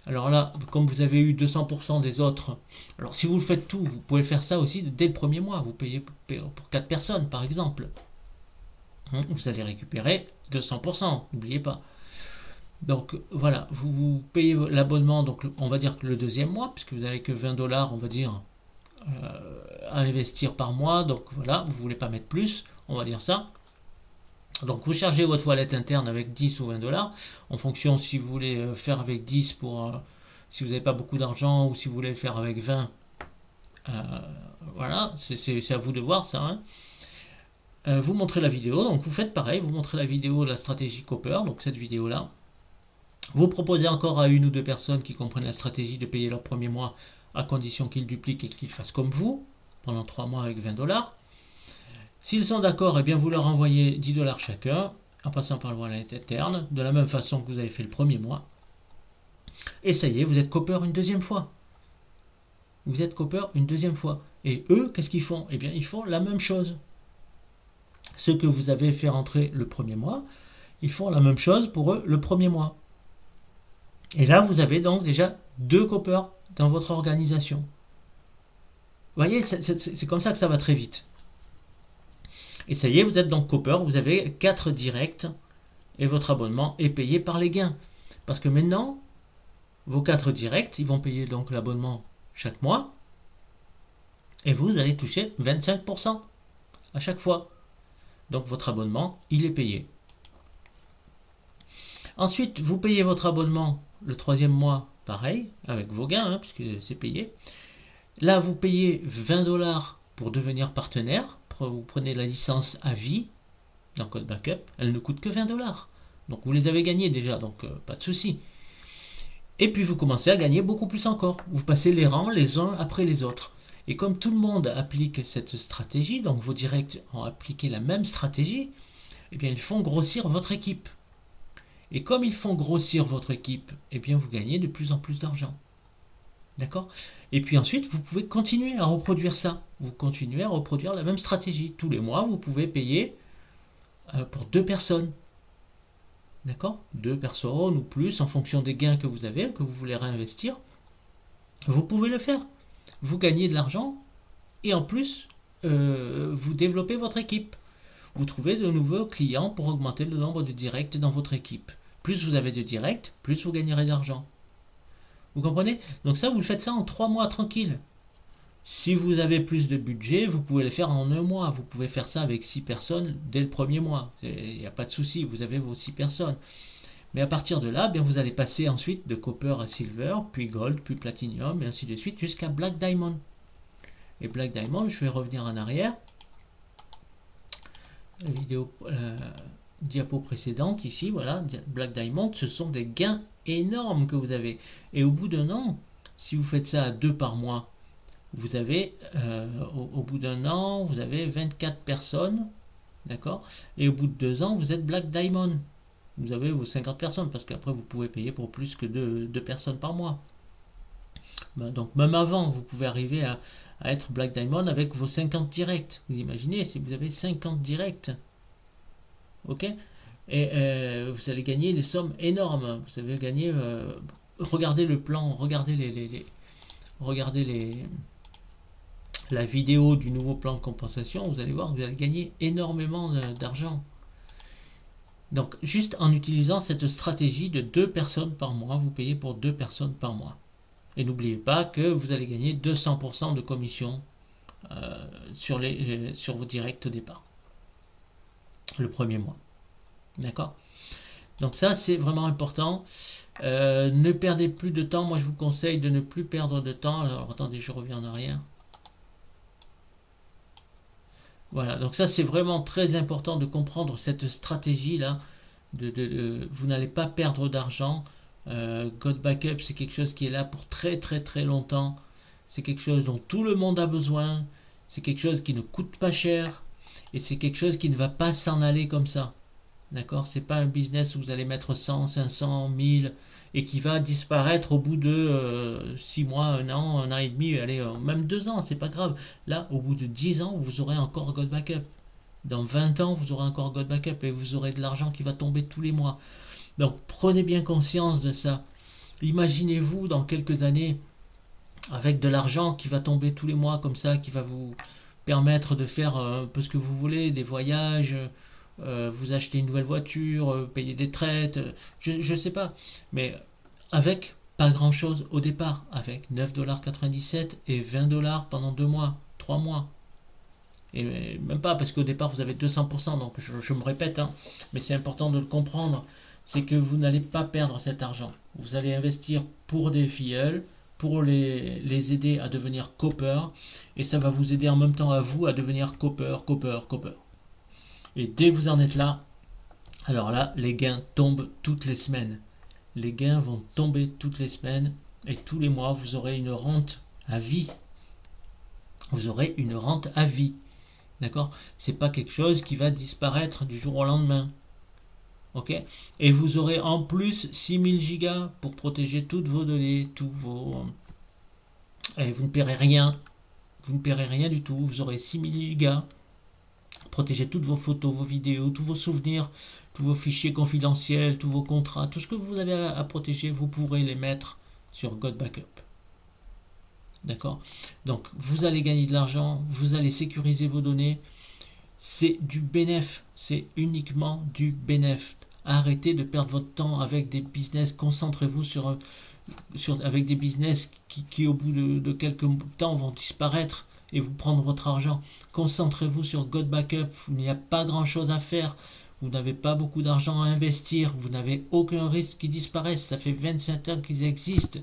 Alors là, comme vous avez eu 200% des autres, alors si vous le faites tout, vous pouvez faire ça aussi dès le premier mois. Vous payez pour 4 personnes, par exemple. Vous allez récupérer 200%, n'oubliez pas. Donc voilà, vous payez l'abonnement, donc on va dire que le deuxième mois, puisque vous n'avez que 20$, on va dire, à investir par mois. Donc voilà, vous ne voulez pas mettre plus, on va dire ça. Donc vous chargez votre wallet interne avec 10 ou 20$, en fonction si vous voulez faire avec 10 pour si vous n'avez pas beaucoup d'argent, ou si vous voulez faire avec 20. Voilà, c'est à vous de voir ça. Hein. Vous montrez la vidéo, donc vous faites pareil, vous montrez la vidéo de la stratégie Copper, donc cette vidéo là. Vous proposez encore à une ou deux personnes qui comprennent la stratégie de payer leur premier mois à condition qu'ils dupliquent et qu'ils fassent comme vous pendant 3 mois avec 20$. S'ils sont d'accord, eh bien vous leur envoyez 10$ chacun en passant par le wallet interne, de la même façon que vous avez fait le premier mois. Et ça y est, vous êtes copper une deuxième fois. Vous êtes copper une deuxième fois. Et eux, qu'est-ce qu'ils font? Eh bien, ils font la même chose. Ceux que vous avez fait rentrer le premier mois, ils font la même chose pour eux le premier mois. Et là, vous avez donc déjà 2 coppers dans votre organisation. Vous voyez, c'est comme ça que ça va très vite. Et ça y est, vous êtes donc copper, vous avez 4 directs et votre abonnement est payé par les gains. Parce que maintenant, vos 4 directs, ils vont payer donc l'abonnement chaque mois et vous allez toucher 25% à chaque fois. Donc votre abonnement, il est payé. Ensuite, vous payez votre abonnement le 3e mois, pareil, avec vos gains, hein, puisque c'est payé. Là, vous payez 20$ pour devenir partenaire. Vous prenez la licence à vie dans Code Backup. Elle ne coûte que 20$. Donc vous les avez gagnés déjà, donc pas de souci. Et puis vous commencez à gagner beaucoup plus encore. Vous passez les rangs les uns après les autres. Et comme tout le monde applique cette stratégie, donc vos directs ont appliqué la même stratégie, eh bien ils font grossir votre équipe. Et comme ils font grossir votre équipe, eh bien vous gagnez de plus en plus d'argent. D'accord? Et puis ensuite, vous pouvez continuer à reproduire ça. Vous continuez à reproduire la même stratégie. Tous les mois, vous pouvez payer pour 2 personnes. D'accord? 2 personnes ou plus en fonction des gains que vous avez, que vous voulez réinvestir. Vous pouvez le faire. Vous gagnez de l'argent et en plus, vous développez votre équipe. Vous trouvez de nouveaux clients pour augmenter le nombre de directs dans votre équipe. Plus vous avez de directs, plus vous gagnerez d'argent. Vous comprenez? Donc ça, vous le faites ça en 3 mois tranquille. Si vous avez plus de budget, vous pouvez le faire en 1 mois. Vous pouvez faire ça avec 6 personnes dès le premier mois. Il n'y a pas de souci, vous avez vos 6 personnes. Mais à partir de là, bien, vous allez passer ensuite de Copper à Silver, puis Gold, puis Platinum, et ainsi de suite, jusqu'à Black Diamond. Et Black Diamond, je vais revenir en arrière. La vidéo, diapo précédente, ici, voilà, Black Diamond, ce sont des gains énormes que vous avez. Et au bout d'un an, si vous faites ça à 2 par mois, vous avez, au bout d'un an, vous avez 24 personnes, d'accord? Et au bout de 2 ans, vous êtes Black Diamond. Vous avez vos 50 personnes, parce qu'après, vous pouvez payer pour plus que 2 personnes par mois. Donc, même avant, vous pouvez arriver à être Black Diamond avec vos 50 directs. Vous imaginez, si vous avez 50 directs, ok? Et vous allez gagner des sommes énormes. Vous allez gagner... regardez le plan, regardez la vidéo du nouveau plan de compensation, vous allez voir que vous allez gagner énormément d'argent. Donc, juste en utilisant cette stratégie de 2 personnes par mois, vous payez pour 2 personnes par mois. Et n'oubliez pas que vous allez gagner 200% de commission sur vos directs au départ. Le premier mois. D'accord? Donc ça, c'est vraiment important. Ne perdez plus de temps. Moi, je vous conseille de ne plus perdre de temps. Alors, attendez, je reviens en arrière. Voilà, donc ça, c'est vraiment très important de comprendre cette stratégie-là. Vous n'allez pas perdre d'argent. Code Backup, c'est quelque chose qui est là pour très très très longtemps. C'est quelque chose dont tout le monde a besoin. C'est quelque chose qui ne coûte pas cher. Et c'est quelque chose qui ne va pas s'en aller comme ça. D'accord? C'est pas un business où vous allez mettre 100, 500, 1000 et qui va disparaître au bout de 6 mois, un an et demi, allez, même 2 ans, c'est pas grave. Là, au bout de 10 ans, vous aurez encore God Backup. Dans 20 ans, vous aurez encore God Backup et vous aurez de l'argent qui va tomber tous les mois. Donc prenez bien conscience de ça. Imaginez-vous dans quelques années avec de l'argent qui va tomber tous les mois comme ça, qui va vous permettre de faire un peu ce que vous voulez, des voyages, vous acheter une nouvelle voiture, payer des traites, je sais pas. Mais avec pas grand-chose au départ, avec 9,97 $ et 20 $ pendant 2 mois, 3 mois. Et même pas, parce qu'au départ vous avez 200%, donc je me répète, hein, mais c'est important de le comprendre, c'est que vous n'allez pas perdre cet argent. Vous allez investir pour des filleuls, pour les aider à devenir copper, et ça va vous aider en même temps à vous à devenir copper, copper, copper. Et dès que vous en êtes là, alors là, les gains tombent toutes les semaines. Les gains vont tomber toutes les semaines, et tous les mois, vous aurez une rente à vie. Vous aurez une rente à vie. D'accord? C'est pas quelque chose qui va disparaître du jour au lendemain. Ok? Et vous aurez en plus 6000 gigas pour protéger toutes vos données, tous vos. Et vous ne paierez rien. Vous ne paierez rien du tout. Vous aurez 6000 gigas. Protéger toutes vos photos, vos vidéos, tous vos souvenirs, tous vos fichiers confidentiels, tous vos contrats, tout ce que vous avez à protéger, vous pourrez les mettre sur God Backup. D'accord? Donc, vous allez gagner de l'argent, vous allez sécuriser vos données. C'est du bénéf, c'est uniquement du bénéf. Arrêtez de perdre votre temps avec des business, concentrez-vous avec des business qui au bout de quelques temps vont disparaître et vous prendre votre argent. Concentrez-vous sur God Backup, il n'y a pas grand-chose à faire. Vous n'avez pas beaucoup d'argent à investir, vous n'avez aucun risque qu'ils disparaissent, ça fait 25 ans qu'ils existent.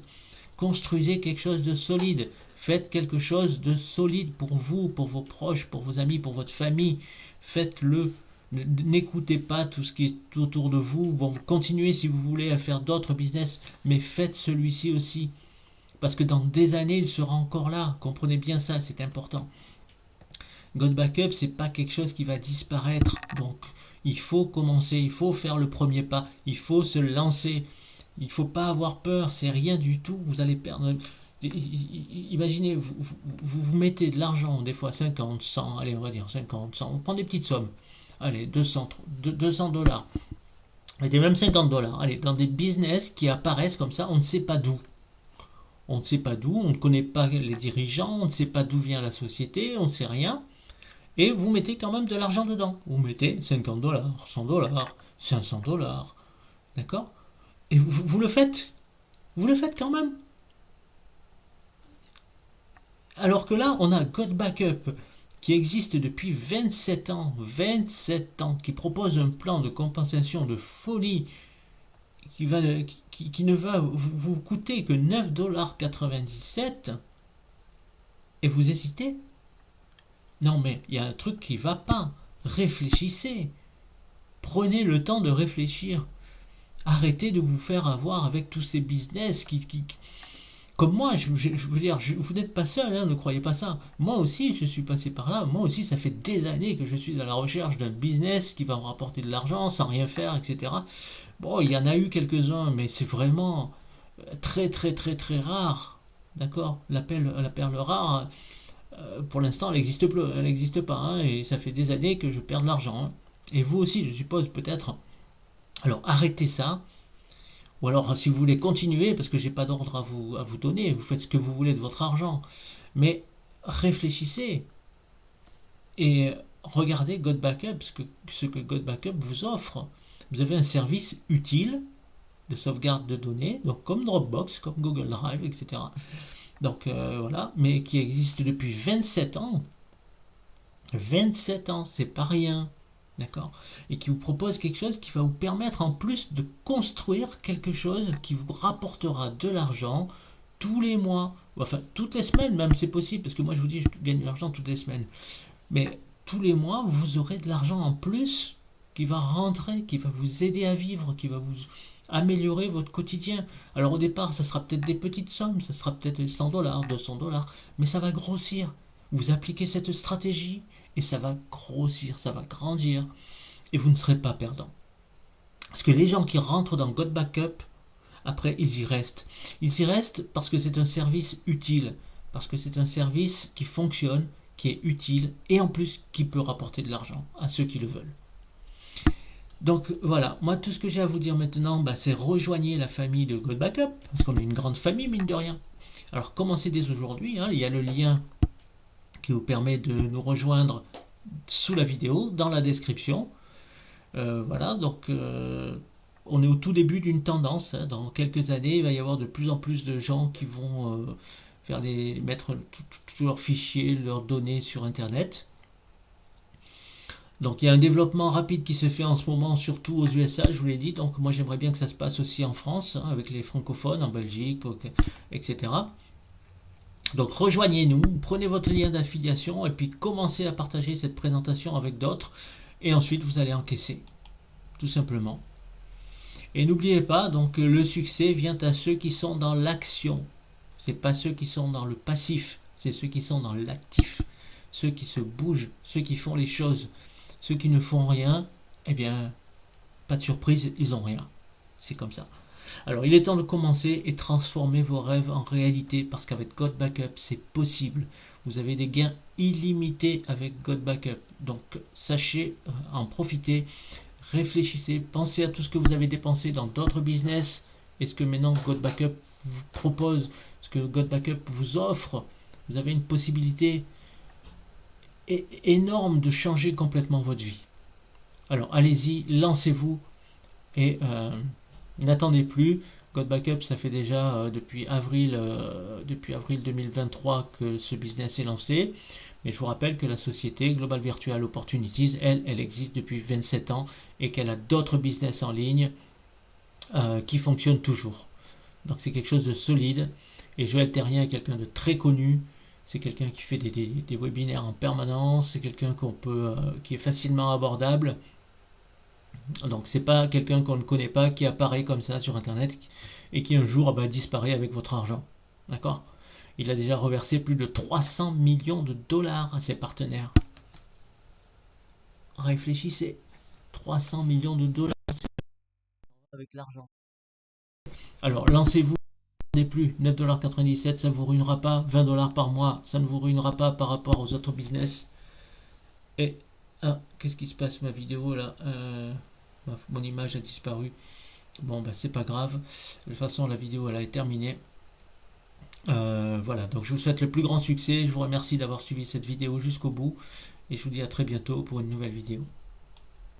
Construisez quelque chose de solide. Faites quelque chose de solide pour vous, pour vos proches, pour vos amis, pour votre famille. Faites-le. N'écoutez pas tout ce qui est autour de vous. Bon, continuez si vous voulez à faire d'autres business, mais faites celui-ci aussi. Parce que dans des années, il sera encore là. Comprenez bien ça, c'est important. God Backup, c'est pas quelque chose qui va disparaître. Donc, il faut commencer, il faut faire le premier pas, il faut se lancer. Il ne faut pas avoir peur, c'est rien du tout, vous allez perdre. Imaginez, vous mettez de l'argent, des fois 50, 100, allez on va dire 50, 100, on prend des petites sommes, allez 200 $, et même 50 $, allez, dans des business qui apparaissent comme ça, on ne sait pas d'où. On ne sait pas d'où, on ne connaît pas les dirigeants, on ne sait pas d'où vient la société, on ne sait rien, et vous mettez quand même de l'argent dedans. Vous mettez 50 $, 100 $, 500 $, d'accord? Et vous le faites. Vous le faites quand même. Alors que là, on a God Backup qui existe depuis 27 ans. 27 ans. Qui propose un plan de compensation de folie qui ne va vous coûter que 9,97 $. Et vous hésitez? Non mais il y a un truc qui ne va pas. Réfléchissez. Prenez le temps de réfléchir. Arrêtez de vous faire avoir avec tous ces business comme moi, je veux dire, vous n'êtes pas seul, hein, ne croyez pas ça. Moi aussi, je suis passé par là. Moi aussi, ça fait des années que je suis à la recherche d'un business qui va me rapporter de l'argent sans rien faire, etc. Bon, il y en a eu quelques-uns, mais c'est vraiment très, très, très, très rare. D'accord? La perle rare, pour l'instant, elle n'existe pas. Hein, et ça fait des années que je perds de l'argent. Hein. Et vous aussi, je suppose, peut-être. Alors arrêtez ça, ou alors si vous voulez continuer, parce que j'ai pas d'ordre à vous donner, vous faites ce que vous voulez de votre argent, mais réfléchissez et regardez God Backup, ce que God Backup vous offre. Vous avez un service utile de sauvegarde de données, donc comme Dropbox, comme Google Drive, etc. Donc voilà, mais qui existe depuis 27 ans. 27 ans, c'est pas rien. D'accord? Et qui vous propose quelque chose qui va vous permettre en plus de construire quelque chose qui vous rapportera de l'argent tous les mois, enfin toutes les semaines même, c'est possible, parce que moi je vous dis je gagne de l'argent toutes les semaines, mais tous les mois vous aurez de l'argent en plus qui va rentrer, qui va vous aider à vivre, qui va vous améliorer votre quotidien. Alors au départ ça sera peut-être des petites sommes, ça sera peut-être 100 $, 200 $, mais ça va grossir. Vous appliquez cette stratégie et ça va grossir, ça va grandir et vous ne serez pas perdant. Parce que les gens qui rentrent dans God Backup, après ils y restent. Ils y restent parce que c'est un service utile, parce que c'est un service qui fonctionne, qui est utile et en plus qui peut rapporter de l'argent à ceux qui le veulent. Donc voilà, moi tout ce que j'ai à vous dire maintenant, c'est rejoignez la famille de GoBackup, parce qu'on est une grande famille mine de rien. Alors commencez dès aujourd'hui, il y a le lien qui vous permet de nous rejoindre sous la vidéo, dans la description. Voilà, donc on est au tout début d'une tendance. Dans quelques années, il va y avoir de plus en plus de gens qui vont mettre tous leurs fichiers, leurs données sur Internet. Donc il y a un développement rapide qui se fait en ce moment, surtout aux USA, je vous l'ai dit. Donc moi j'aimerais bien que ça se passe aussi en France, avec les francophones, en Belgique, etc. Donc rejoignez-nous, prenez votre lien d'affiliation et puis commencez à partager cette présentation avec d'autres. Et ensuite vous allez encaisser, tout simplement. Et n'oubliez pas, donc le succès vient à ceux qui sont dans l'action. C'est pas ceux qui sont dans le passif, c'est ceux qui sont dans l'actif. Ceux qui se bougent, ceux qui font les choses. Ceux qui ne font rien, eh bien, pas de surprise, ils n'ont rien. C'est comme ça. Alors, il est temps de commencer et transformer vos rêves en réalité parce qu'avec GoBackup, c'est possible. Vous avez des gains illimités avec GoBackup. Donc, sachez en profiter, réfléchissez, pensez à tout ce que vous avez dépensé dans d'autres business et ce que maintenant GoBackup vous propose, ce que GoBackup vous offre. Vous avez une possibilité énorme de changer complètement votre vie. Alors allez-y, lancez-vous et n'attendez plus. GoBackup, ça fait déjà depuis avril 2023 que ce business est lancé. Mais je vous rappelle que la société Global Virtual Opportunities, elle existe depuis 27 ans et qu'elle a d'autres business en ligne qui fonctionnent toujours. Donc c'est quelque chose de solide. Et Joël Terrien est quelqu'un de très connu. C'est quelqu'un qui fait des webinaires en permanence, c'est quelqu'un qui est facilement abordable. Donc c'est pas quelqu'un qu'on ne connaît pas qui apparaît comme ça sur internet et qui un jour disparaît avec votre argent. D'accord? Il a déjà reversé plus de 300 millions de dollars à ses partenaires. Réfléchissez, 300 millions de dollars avec l'argent. Alors lancez-vous. Plus 9,97$, ça ne vous ruinera pas. 20$ par mois, ça ne vous ruinera pas par rapport aux autres business. Et qu'est-ce qui se passe, ma vidéo là, mon image a disparu. Bon, c'est pas grave. De toute façon, la vidéo elle est terminée. Voilà, donc je vous souhaite le plus grand succès. Je vous remercie d'avoir suivi cette vidéo jusqu'au bout et je vous dis à très bientôt pour une nouvelle vidéo.